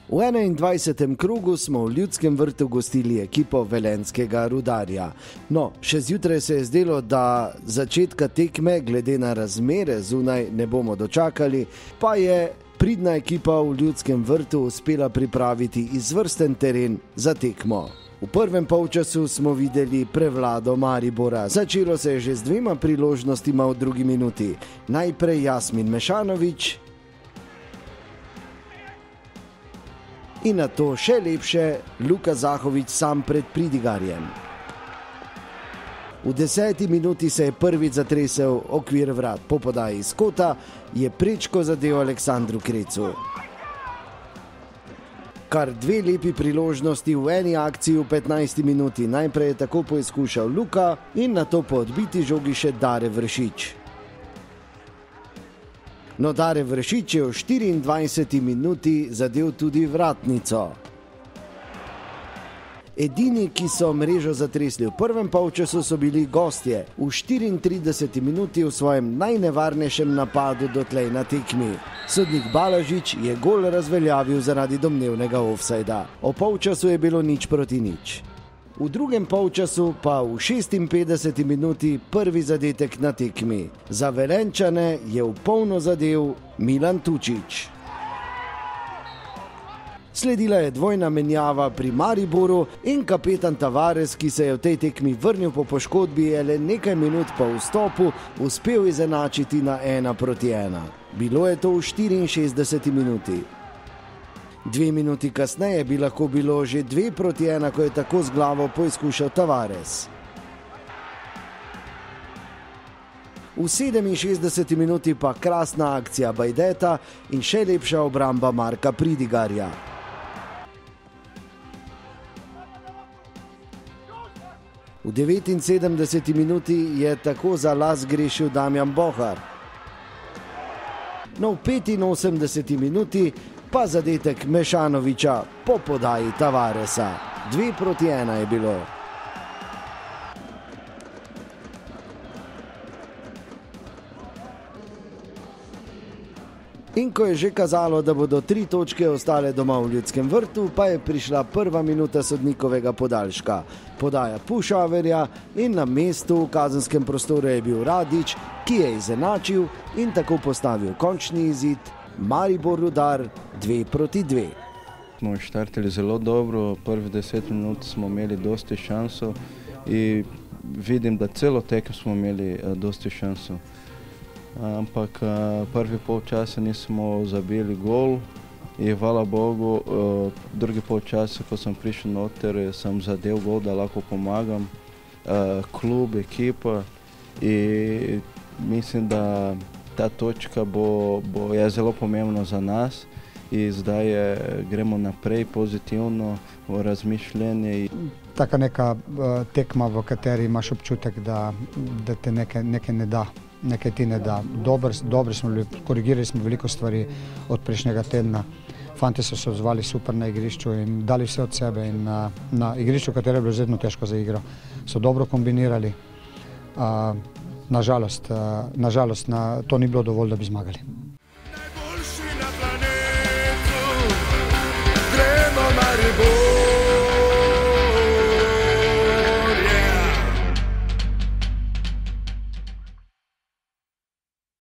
V 21. krogu smo v Ljudskem vrtu gostili ekipo velenjskega Rudarja. No, še zjutraj se je zdelo, da začetka tekme glede na razmere zunaj ne bomo dočakali, pa je pridna ekipa v Ljudskem vrtu uspela pripraviti izvrsten teren za tekmo. V prvem polčasu smo videli prevlado Maribora. Začelo se je že z 2 priložnostima v drugi minuti. Najprej Jasmin Mešanović in nato še lepše Luka Zahović sam pred Pridigarjem. V 10. minuti se je prvič zatresel okvir vrat. Po podaji iz kota je prečko zadel Aleksandru Krecu. Kar 2 lepi priložnosti v eni akciji v 15. minuti. Najprej je tako poizkušal Luka in nato po odbiti žogi še Dare Vršič. No, Dare Vršič je v 24. minuti zadel tudi vratnico. Edini, ki so mrežo zatresli v prvem polčasu, so bili gostje. V 34. minuti v svojem najnevarnejšem napadu dotlej na tekmi. Sodnik Balažič je gol razveljavil zaradi domnevnega ofsajda. O polčasu je bilo 0:0. V drugem polčasu pa v 56. minuti prvi zadetek na tekmi. Za Velenjčane je v polno zadel Milan Tučić. Sledila je dvojna menjava pri Mariboru in kapetan Tavares, ki se je v tej tekmi vrnil po poškodbi, je le nekaj minut po vstopu uspel izenačiti na 1:1. Bilo je to v 64. minuti. 2 minuti kasneje bi lahko bilo že 2:1, ko je tako z glavo poizkušal Tavares. V 67. minuti pa krasna akcija Bajdeta in še lepša obramba Marka Pridigarja. V 79. minuti je tako za las grešil Damjan Bohar. No, v 85. minuti pa zadetek Mešanovića po podaji Tavaresa. 2:1 je bilo. In ko je že kazalo, da bodo 3 točke ostale doma v Ljudskem vrtu, pa je prišla prva minuta sodnikovega podaljška. Podaja Pušaverja in na mestu v kazenskem prostoru je bil Radić, ki je izenačil in tako postavil končni izid Maribor Rudar 2:2. Smo štartili zelo dobro, prvih 10 minut smo imeli dosti šanso in vidim, da celo tekem smo imeli dosti šanso. Ampak prvi polčas nismo zabili gol in hvala Bogu, drugi polčas, ko sem prišel noter, sem zadel gol, da lahko pomagam klub, ekipa in mislim, da ta točka je zelo pomembna za nas in zdaj gremo naprej pozitivno v razmišljanje. Taka neka tekma, v kateri imaš občutek, da te nekaj ne da. Nekaj ti ne da. Dobri smo bili, korigirali smo veliko stvari od prejšnjega tedna. Fanti so se odzvali super na igrišču in dali vse od sebe in na igrišču, katero je bilo zelo težko za igro, so dobro kombinirali. Nažalost, to ni bilo dovolj, da bi zmagali. Najboljši na planetu, gremo Maribor.